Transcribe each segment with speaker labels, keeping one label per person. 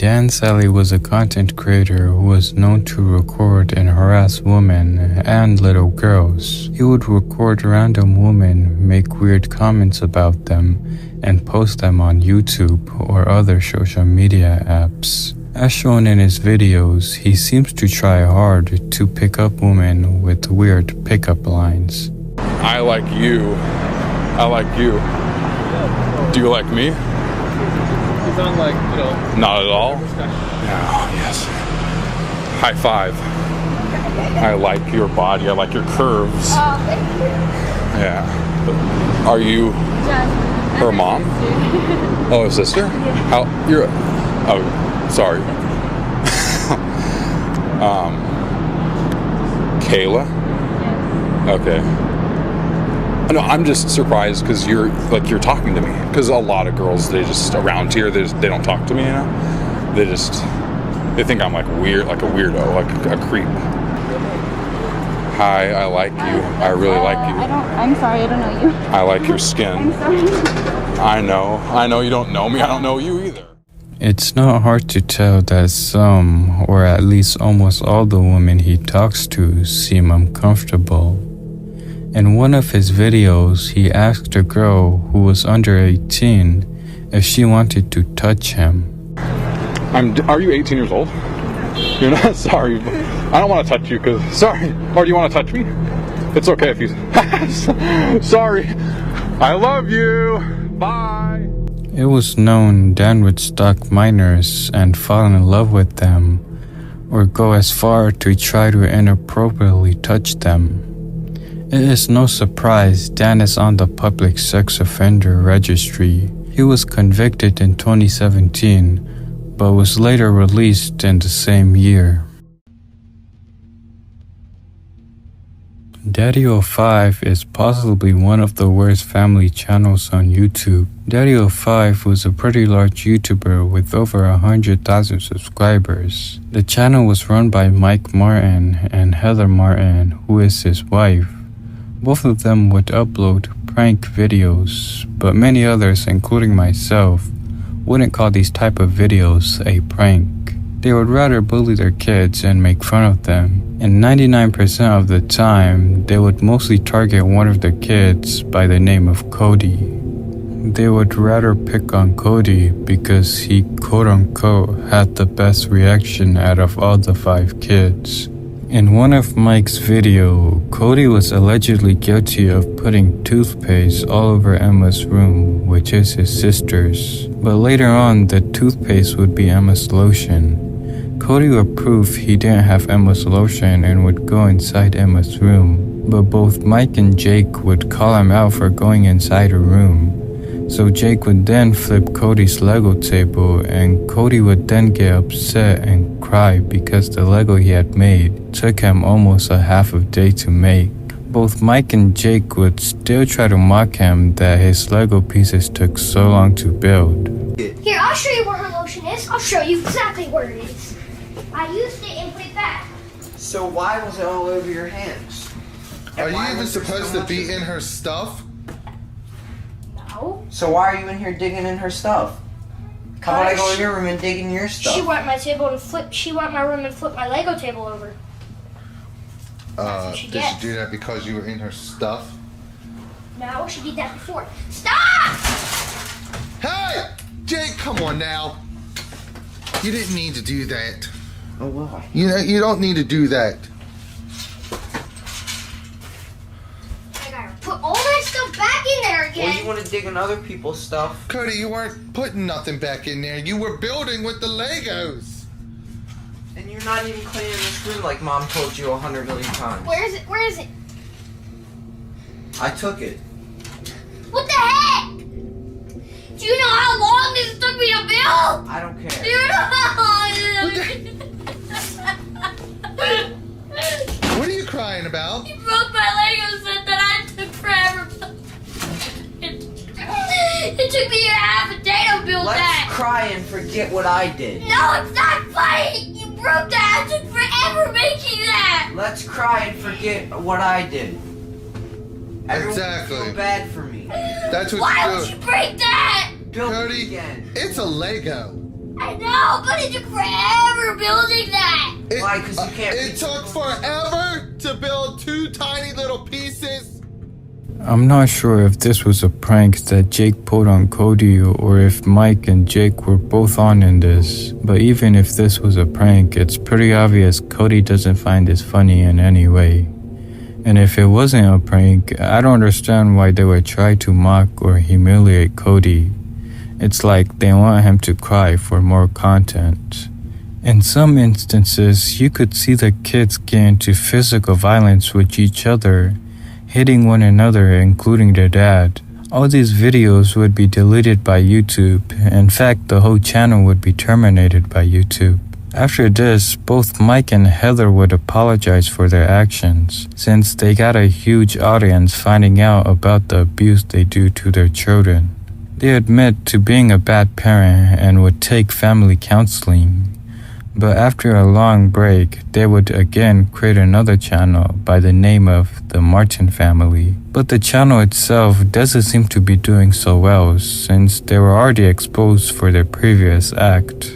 Speaker 1: Dan Sally was a content creator who was known to record and harass women and little girls. He would record random women, make weird comments about them, and post them on YouTube or other social media apps. As shown in his videos, he seems to try hard to pick up women with weird pickup lines.
Speaker 2: I like you. I like you. Do you like me?
Speaker 3: You sound like,
Speaker 2: Not at all? Yeah, yes. High five. I like your body. I like your curves.
Speaker 4: Oh, thank you.
Speaker 2: Yeah. But are you her mom? Oh, a sister? How? You're... Oh, sorry. Kayla? Okay. No, I'm just surprised because you're talking to me. Because a lot of girls, they just around here, they don't talk to me, you know? They think I'm like weird, like a weirdo, like a creep. Hi, I like you. I really like you.
Speaker 4: I'm sorry, I don't know you.
Speaker 2: I like your skin.
Speaker 4: I'm sorry.
Speaker 2: I know you don't know me. I don't know you either.
Speaker 1: It's not hard to tell that some, or at least almost all the women he talks to seem uncomfortable. In one of his videos, he asked a girl who was under 18 if she wanted to touch him.
Speaker 2: Are you 18 years old? You're not? Sorry. I don't want to touch you because... Sorry. Or do you want to touch me? It's okay if you... Sorry. I love you. Bye.
Speaker 1: It was known Dan would stalk minors and fall in love with them, or go as far to try to inappropriately touch them. It is no surprise Dan is on the public sex offender registry. He was convicted in 2017, but was later released in the same year. Daddy05 is possibly one of the worst family channels on YouTube. Daddy05 was a pretty large YouTuber with over 100,000 subscribers. The channel was run by Mike Martin and Heather Martin, who is his wife. Both of them would upload prank videos, but many others, including myself, wouldn't call these type of videos a prank. They would rather bully their kids and make fun of them, and 99% of the time, they would mostly target one of their kids by the name of Cody. They would rather pick on Cody because he quote-unquote had the best reaction out of all the 5 kids. In one of Mike's video, Cody was allegedly guilty of putting toothpaste all over Emma's room, which is his sister's. But later on, the toothpaste would be Emma's lotion. Cody would prove he didn't have Emma's lotion and would go inside Emma's room. But both Mike and Jake would call him out for going inside her room. So Jake would then flip Cody's Lego table, and Cody would then get upset and cry because the Lego he had made took him almost a half a day to make. Both Mike and Jake would still try to mock him that his Lego pieces took so long to build.
Speaker 4: Here, I'll show you where her lotion is. I'll show you exactly where it is. I used it and put it back.
Speaker 5: So why was it all over your hands?
Speaker 6: Are you even supposed to be in her stuff?
Speaker 4: No.
Speaker 5: So why are you in here digging in her stuff? How about I go in your room and dig in your stuff?
Speaker 4: She went my table and flip. She went my room and flipped my Lego table over.
Speaker 6: Did she do that because you were in her stuff?
Speaker 4: No, she did that before. Stop!
Speaker 6: Hey! Jake, come on now. You didn't need to do that.
Speaker 5: Oh, well.
Speaker 6: You don't need to do that.
Speaker 4: I gotta put all that stuff back in there again.
Speaker 5: Well, you want to dig in other people's stuff.
Speaker 6: Cody, you weren't putting nothing back in there. You were building with the Legos.
Speaker 5: And you're not even cleaning this room like Mom told you 100 million times.
Speaker 4: Where is it? Where is it?
Speaker 5: I took it.
Speaker 4: What the heck? Do you know how long this took me to build?
Speaker 5: I don't care.
Speaker 4: Do you know how long
Speaker 6: What are you crying about?
Speaker 4: You broke my Lego set that I took forever. It took me a half a day to build that.
Speaker 5: Let's cry and forget what I did.
Speaker 4: No, it's not funny. You broke that. I took forever making that.
Speaker 5: Let's cry and forget what I did. Everyone
Speaker 6: Exactly.
Speaker 5: feel bad for me.
Speaker 6: That's what
Speaker 4: Why
Speaker 6: you
Speaker 4: would
Speaker 6: do.
Speaker 4: you break that?
Speaker 5: Build it
Speaker 6: Cody,
Speaker 5: again.
Speaker 6: it's a Lego.
Speaker 4: I know, but it took forever building that.
Speaker 5: Why? Because you can't.
Speaker 6: It took forever to build 2 tiny little pieces.
Speaker 1: I'm not sure if this was a prank that Jake pulled on Cody or if Mike and Jake were both on in this. But even if this was a prank, it's pretty obvious Cody doesn't find this funny in any way. And if it wasn't a prank, I don't understand why they would try to mock or humiliate Cody. It's like they want him to cry for more content. In some instances, you could see the kids get into physical violence with each other, hitting one another, including their dad. All these videos would be deleted by YouTube. In fact, the whole channel would be terminated by YouTube. After this, both Mike and Heather would apologize for their actions, since they got a huge audience finding out about the abuse they do to their children. They admit to being a bad parent and would take family counseling. But after a long break, they would again create another channel by the name of the Martin family. But the channel itself doesn't seem to be doing so well, since they were already exposed for their previous act.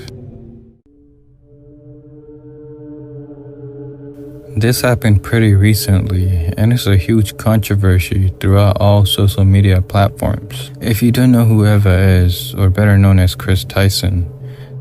Speaker 1: This happened pretty recently, and it's a huge controversy throughout all social media platforms. If you don't know who Eva is, or better known as Chris Tyson,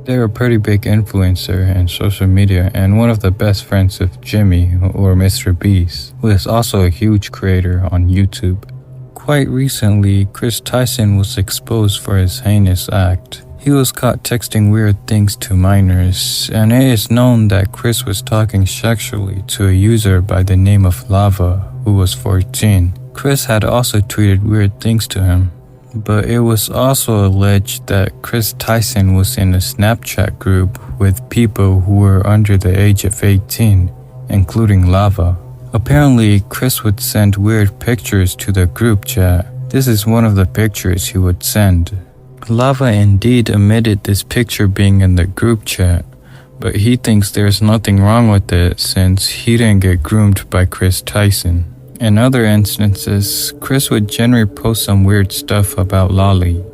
Speaker 1: they're a pretty big influencer in social media and one of the best friends of Jimmy, or Mr. Beast, who is also a huge creator on YouTube. Quite recently, Chris Tyson was exposed for his heinous act. He was caught texting weird things to minors, and it is known that Chris was talking sexually to a user by the name of Lava, who was 14. Chris had also tweeted weird things to him, but it was also alleged that Chris Tyson was in a Snapchat group with people who were under the age of 18, including Lava. Apparently, Chris would send weird pictures to the group chat. This is one of the pictures he would send. Lava indeed admitted this picture being in the group chat, but he thinks there's nothing wrong with it since he didn't get groomed by Chris Tyson. In other instances, Chris would generally post some weird stuff about Lolly.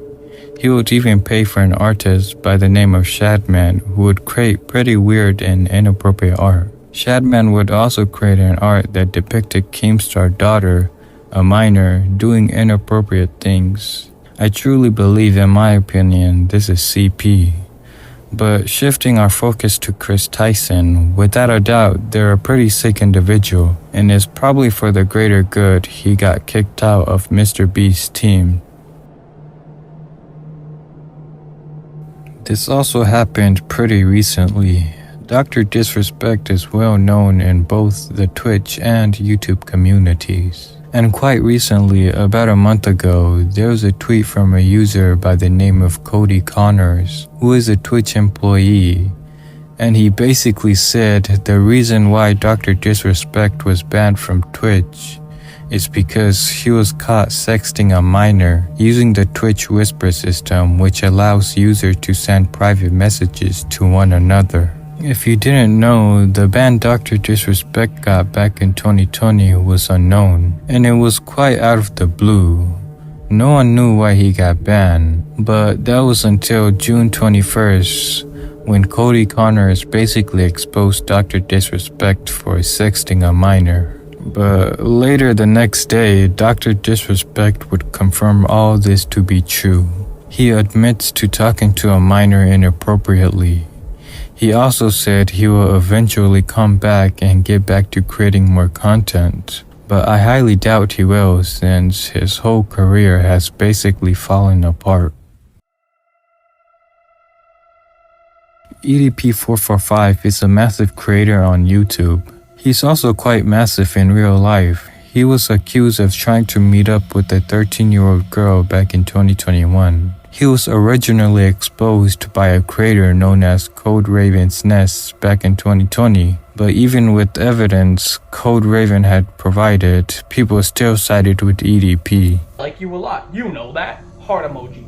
Speaker 1: He would even pay for an artist by the name of Shadman who would create pretty weird and inappropriate art. Shadman would also create an art that depicted Keemstar's daughter, a minor, doing inappropriate things. I truly believe, in my opinion, this is CP. But shifting our focus to Chris Tyson, without a doubt, they're a pretty sick individual, and it's probably for the greater good he got kicked out of Mr. Beast's team. This also happened pretty recently. Dr. Disrespect is well known in both the Twitch and YouTube communities. And quite recently, about a month ago, there was a tweet from a user by the name of Cody Connors, who is a Twitch employee. And he basically said the reason why Dr. Disrespect was banned from Twitch is because he was caught sexting a minor using the Twitch Whisper system, which allows users to send private messages to one another. If you didn't know, the ban Dr. Disrespect got back in 2020 was unknown, and it was quite out of the blue. No one knew why he got banned, but that was until June 21st, when Cody Connors basically exposed Dr. Disrespect for sexting a minor. But later the next day, Dr. Disrespect would confirm all this to be true. He admits to talking to a minor inappropriately. He also said he will eventually come back and get back to creating more content, but I highly doubt he will since his whole career has basically fallen apart. EDP445 is a massive creator on YouTube. He's also quite massive in real life. He was accused of trying to meet up with a 13-year-old girl back in 2021. He was originally exposed by a creator known as Code Raven's Nest back in 2020, but even with evidence Code Raven had provided, people still sided with EDP.
Speaker 3: Like you a lot, you know that. Heart emoji.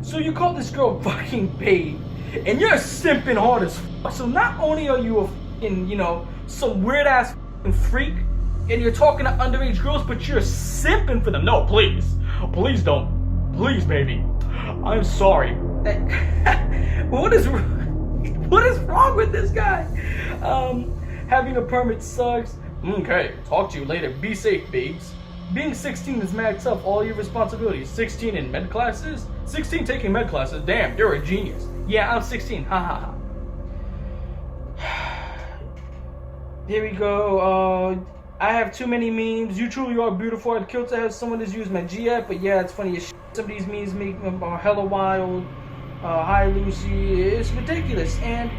Speaker 3: So you call this girl fucking babe, and you're simping hard as fuck. So not only are you a fucking, some weird ass fucking freak, and you're talking to underage girls, but you're simping for them. No, please. Please don't. Please, baby. I'm sorry. What is wrong with this guy? Having a permit sucks. Okay, talk to you later. Be safe, babes. Being 16 is mad tough. All your responsibilities. 16 in med classes? 16 taking med classes? Damn, you're a genius. Yeah, I'm 16. Ha ha ha. Here we go. I have too many memes. You truly are beautiful. I'd kill to have someone that's used my GF, but yeah, it's funny as shit. Some of these memes make them hella wild. Hi Lucy. It's ridiculous. And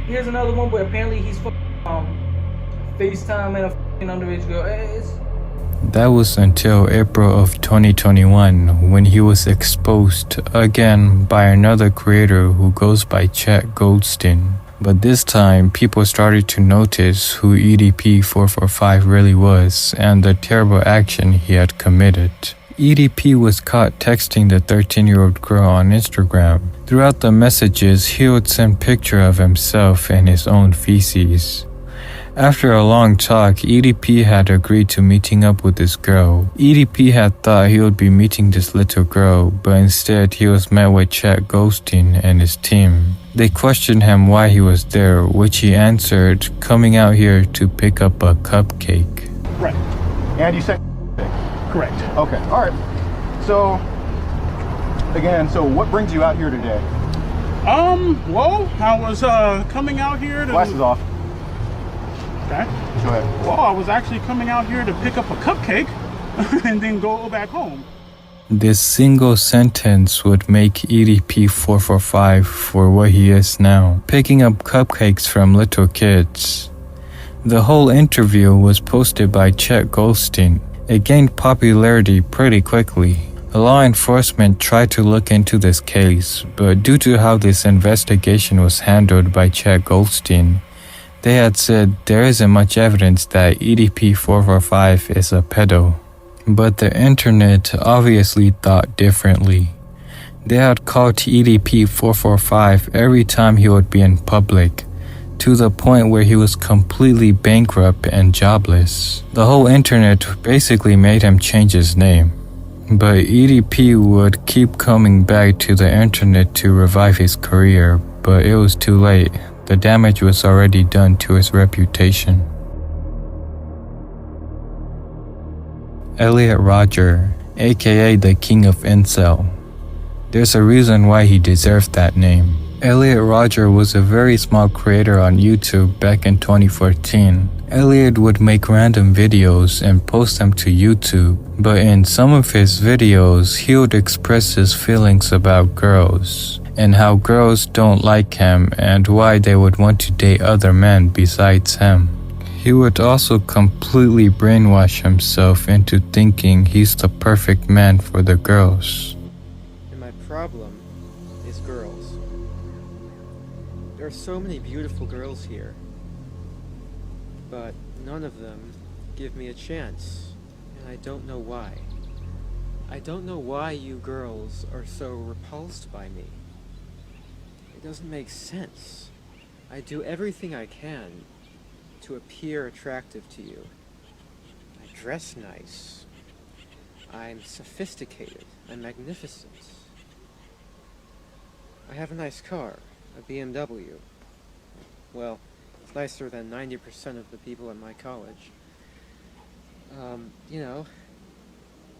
Speaker 3: here's another one where apparently he's FaceTime and a underage girl.
Speaker 1: That was until April of 2021 when he was exposed again by another creator who goes by Chet Goldstein. But this time, people started to notice who EDP445 really was and the terrible action he had committed. EDP was caught texting the 13-year-old girl on Instagram. Throughout the messages, he would send pictures of himself and his own feces. After a long talk, EDP had agreed to meeting up with this girl. EDP had thought he would be meeting this little girl, but instead he was met with Chet Goldstein and his team. They questioned him why he was there, which he answered, coming out here to pick up a cupcake.
Speaker 7: Right. And you said correct. Okay, alright. So, again, what brings you out here today?
Speaker 8: Well, I was coming out here to...
Speaker 7: Glasses off.
Speaker 8: Okay.
Speaker 7: Go ahead.
Speaker 8: Well, I was actually coming out here to pick up a cupcake and then go back home.
Speaker 1: This single sentence would make EDP445 for what he is now, picking up cupcakes from little kids. The whole interview was posted by Chet Goldstein. It gained popularity pretty quickly. Law enforcement tried to look into this case, but due to how this investigation was handled by Chet Goldstein, they had said there isn't much evidence that EDP445 is a pedo. But the internet obviously thought differently. They had called EDP445 every time he would be in public, to the point where he was completely bankrupt and jobless. The whole internet basically made him change his name. But EDP would keep coming back to the internet to revive his career, but it was too late. The damage was already done to his reputation. Elliot Rodger, aka the King of Incel. There's a reason why he deserved that name. Elliot Rodger was a very small creator on YouTube back in 2014. Elliot would make random videos and post them to YouTube, but in some of his videos, he would express his feelings about girls, and how girls don't like him and why they would want to date other men besides him. He would also completely brainwash himself into thinking he's the perfect man for the girls.
Speaker 9: And my problem is girls. There are so many beautiful girls here, but none of them give me a chance, and I don't know why. I don't know why you girls are so repulsed by me. It doesn't make sense. I do everything I can to appear attractive to you. I dress nice. I'm sophisticated. I'm magnificent. I have a nice car, a BMW. Well, it's nicer than 90% of the people at my college. You know,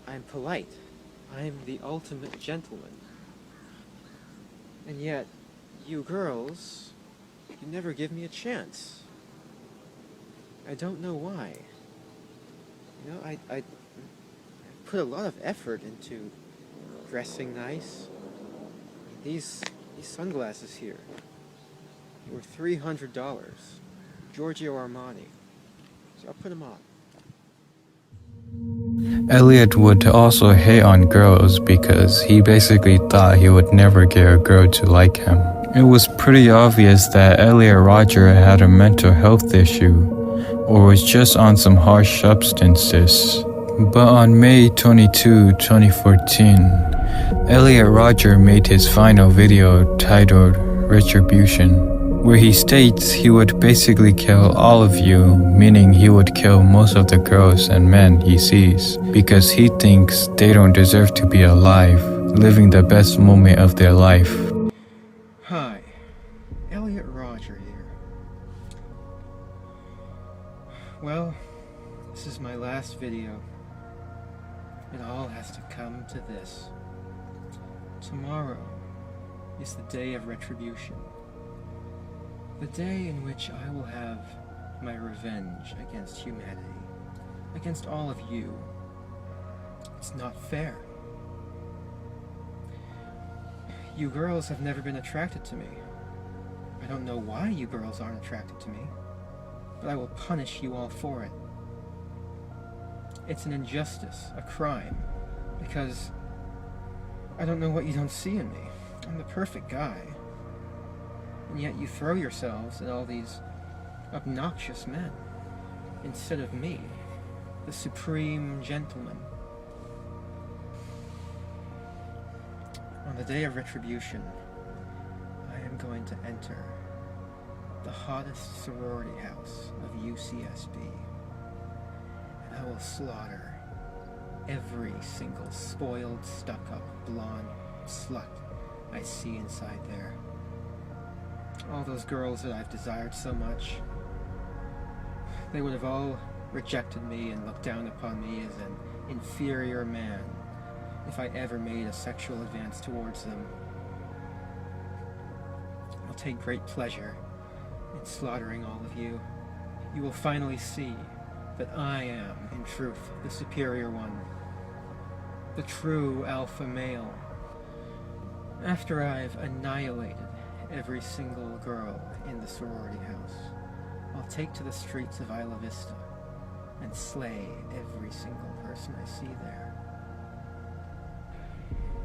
Speaker 9: I'm polite. I'm the ultimate gentleman. And yet, you girls, you never give me a chance. I don't know why. You know, I put a lot of effort into dressing nice. These sunglasses here were $300. Giorgio Armani. So I'll put them on.
Speaker 1: Elliot would also hate on girls because he basically thought he would never get a girl to like him. It was pretty obvious that Elliot Rodger had a mental health issue or was just on some harsh substances. But on May 22, 2014, Elliot Rodger made his final video titled Retribution, where he states he would basically kill all of you, meaning he would kill most of the girls and men he sees, because he thinks they don't deserve to be alive. living the best moment of their life.
Speaker 9: Hi, Elliot Roger here. Well, this is my last video. It all has to come to this. Tomorrow is the day of retribution. The day in which I will have my revenge against humanity, against all of you. It's not fair. You girls have never been attracted to me. I don't know why you girls aren't attracted to me, but I will punish you all for it. It's an injustice, a crime, because I don't know what you don't see in me. I'm the perfect guy. And yet you throw yourselves at all these obnoxious men, instead of me, the supreme gentleman. On the day of retribution, I am going to enter the hottest sorority house of UCSB, and I will slaughter every single spoiled, stuck-up, blonde slut I see inside there. All those girls that I've desired so much, they would have all rejected me and looked down upon me as an inferior man if I ever made a sexual advance towards them. I'll take great pleasure in slaughtering all of you. You will finally see that I am, in truth, the superior one, the true alpha male. After I've annihilated every single girl in the sorority house, I'll take to the streets of Isla Vista and slay every single person I see there.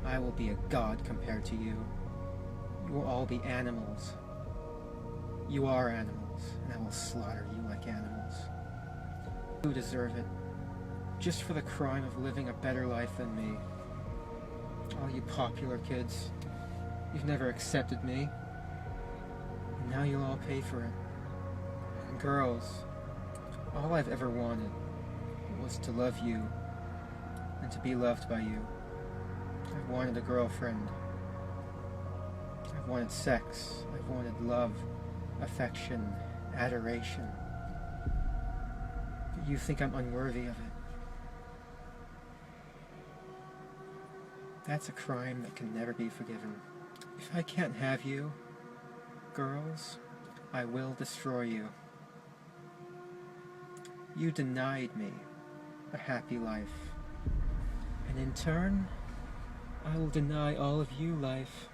Speaker 9: I will be a god compared to you. You will all be animals. You are animals, and I will slaughter you like animals. You deserve it, just for the crime of living a better life than me. All you popular kids, you've never accepted me, and now you'll all pay for it. And girls, all I've ever wanted was to love you and to be loved by you. I've wanted a girlfriend. I've wanted sex. I've wanted love, affection, adoration. But you think I'm unworthy of it. That's a crime that can never be forgiven. If I can't have you, girls, I will destroy you. You denied me a happy life, and in turn, I will deny all of you life.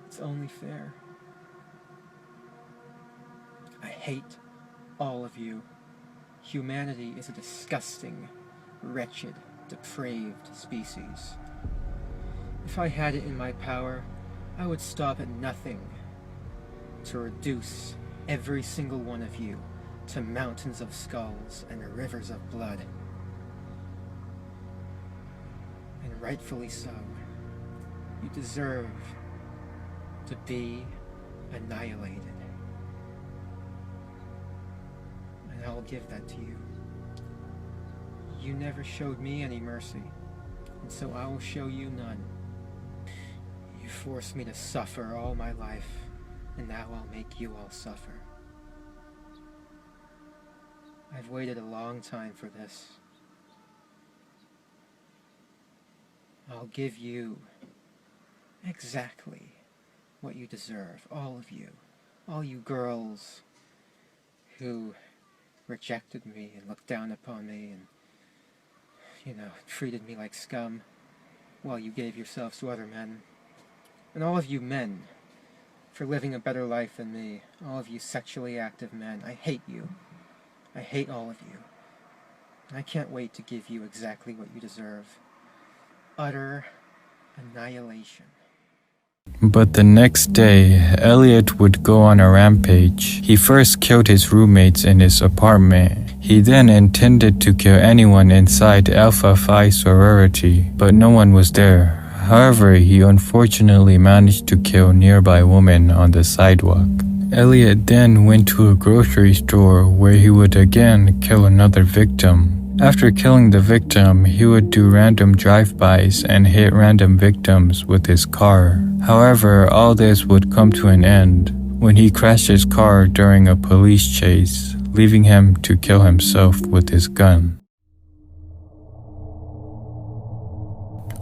Speaker 9: It's only fair. I hate all of you. Humanity is a disgusting, wretched, depraved species. If I had it in my power, I would stop at nothing to reduce every single one of you to mountains of skulls and rivers of blood. And rightfully so. You deserve to be annihilated. And I'll give that to you. You never showed me any mercy, and so I will show you none. You forced me to suffer all my life, and now I'll make you all suffer. I've waited a long time for this. I'll give you exactly what you deserve, all of you. All you girls who rejected me and looked down upon me and, treated me like scum while you gave yourselves to other men. And all of you men for living a better life than me. All of you sexually active men. I hate you. I hate all of you. And I can't wait to give you exactly what you deserve. Utter annihilation.
Speaker 1: But the next day, Elliot would go on a rampage. He first killed his roommates in his apartment. He then intended to kill anyone inside Alpha Phi sorority, but no one was there. However, he unfortunately managed to kill nearby women on the sidewalk. Elliot then went to a grocery store where he would again kill another victim. After killing the victim, he would do random drive-bys and hit random victims with his car. However, all this would come to an end when he crashed his car during a police chase, leaving him to kill himself with his gun.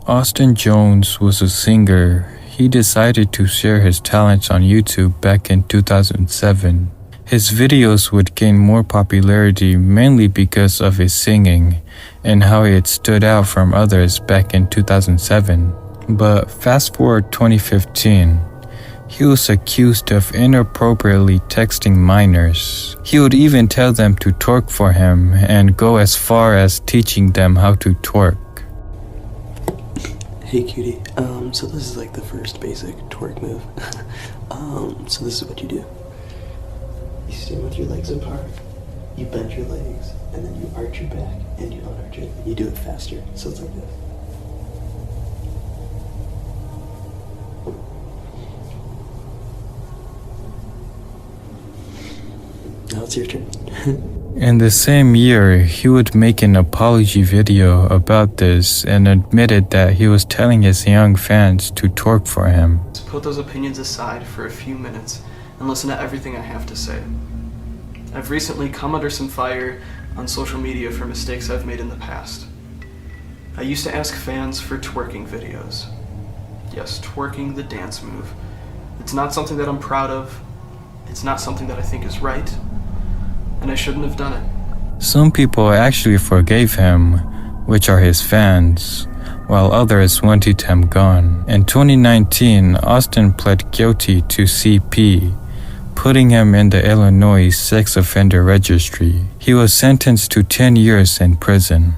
Speaker 1: Austin Jones was a singer. He decided to share his talents on YouTube back in 2007. His videos would gain more popularity mainly because of his singing and how he had stood out from others back in 2007. But fast forward 2015, he was accused of inappropriately texting minors. He would even tell them to twerk for him and go as far as teaching them how to twerk.
Speaker 10: Hey cutie, so this is like the first basic twerk move. So this is what you do. You stand with your legs apart, you bend your legs, and then you arch your back, and you unarch it. You do it faster, so it's like this. Now it's your turn.
Speaker 1: In the same year, he would make an apology video about this and admitted that he was telling his young fans to twerk for him.
Speaker 10: Put those opinions aside for a few minutes and listen to everything I have to say. I've recently come under some fire on social media for mistakes I've made in the past. I used to ask fans for twerking videos. Yes, twerking, the dance move. It's not something that I'm proud of. It's not something that I think is right. And I shouldn't have done it.
Speaker 1: Some people actually forgave him, which are his fans, while others wanted him gone. In 2019, Austin pled guilty to CP, putting him in the Illinois sex offender registry. He was sentenced to 10 years in prison.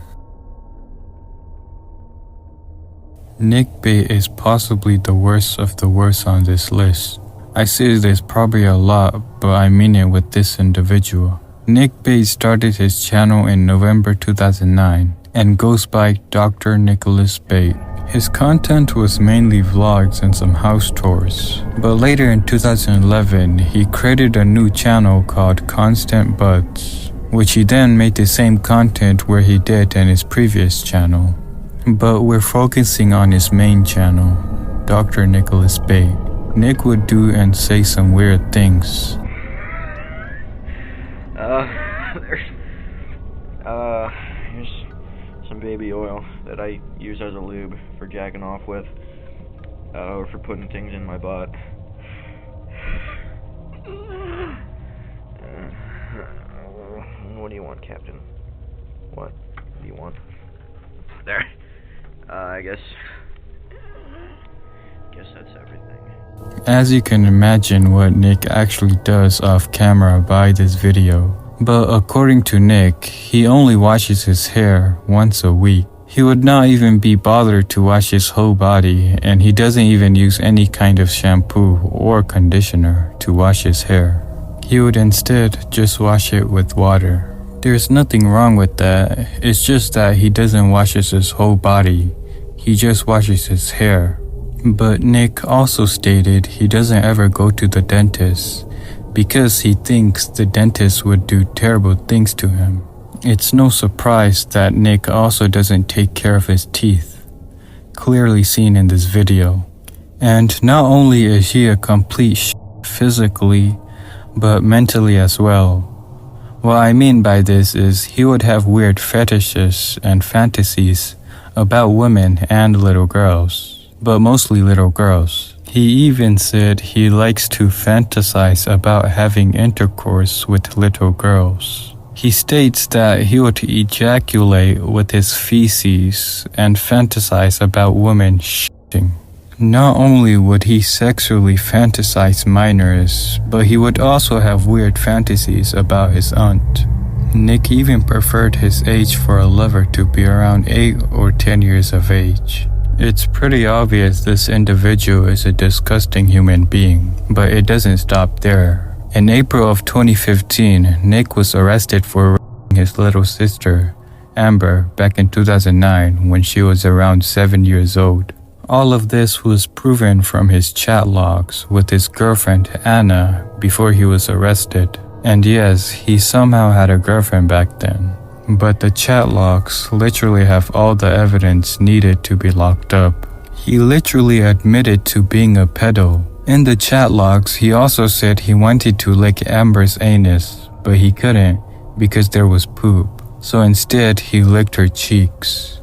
Speaker 1: Nick Bate is possibly the worst of the worst on this list. I say this probably a lot, but I mean it with this individual. Nick Bate started his channel in November 2009 and goes by Dr. Nicholas Bate. His content was mainly vlogs and some house tours. But later in 2011, he created a new channel called Constant Buds, which he then made the same content where he did in his previous channel. But we're focusing on his main channel, Dr. Nicholas Bate. Nick would do and say some weird things.
Speaker 11: Here's some baby oil that I use as a lube for jacking off with, or for putting things in my butt. What do you want, Captain? What do you want? There. I guess that's everything.
Speaker 1: As you can imagine what Nick actually does off camera by this video. But according to Nick, he only washes his hair once a week. He would not even be bothered to wash his whole body, and he doesn't even use any kind of shampoo or conditioner to wash his hair. He would instead just wash it with water. There's nothing wrong with that, it's just that he doesn't wash his whole body, he just washes his hair. But Nick also stated he doesn't ever go to the dentist because he thinks the dentist would do terrible things to him. It's no surprise that Nick also doesn't take care of his teeth, clearly seen in this video. And not only is he a complete physically, but mentally as well. What I mean by this is he would have weird fetishes and fantasies about women and little girls, but mostly little girls. He even said he likes to fantasize about having intercourse with little girls. He states that he would ejaculate with his feces and fantasize about women shitting. Not only would he sexually fantasize minors, but he would also have weird fantasies about his aunt. Nick even preferred his age for a lover to be around 8 or 10 years of age. It's pretty obvious this individual is a disgusting human being, but it doesn't stop there. In April of 2015, Nick was arrested for raping his little sister, Amber, back in 2009 when she was around 7 years old. All of this was proven from his chat logs with his girlfriend Anna before he was arrested. And yes, he somehow had a girlfriend back then. but the chat logs literally have all the evidence needed to be locked up. He literally admitted to being a pedo. In the chat logs, he also said he wanted to lick Amber's anus, but he couldn't because there was poop. So instead, he licked her cheeks.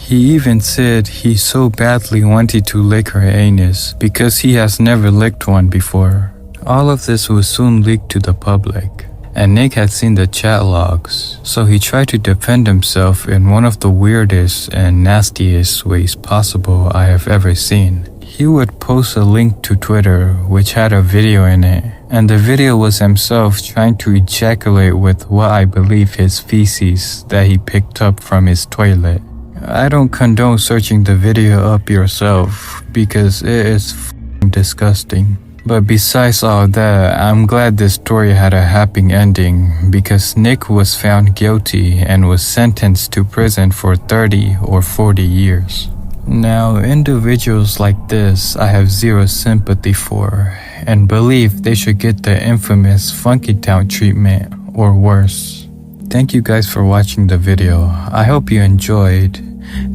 Speaker 1: He even said he so badly wanted to lick her anus because he has never licked one before. All of this was soon leaked to the public, and Nick had seen the chat logs, so he tried to defend himself in one of the weirdest and nastiest ways possible I have ever seen. He would post a link to Twitter which had a video in it, and the video was himself trying to ejaculate with what I believe his feces that he picked up from his toilet. I don't condone searching the video up yourself because it is f***ing disgusting. But besides all that, I'm glad this story had a happy ending because Nick was found guilty and was sentenced to prison for 30 or 40 years. Now, individuals like this I have zero sympathy for and believe they should get the infamous Funky Town treatment or worse. Thank you guys for watching the video. I hope you enjoyed.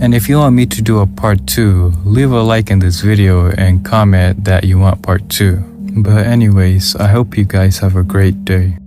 Speaker 1: And if you want me to do a part 2, leave a like in this video and comment that you want part 2. But anyways, I hope you guys have a great day.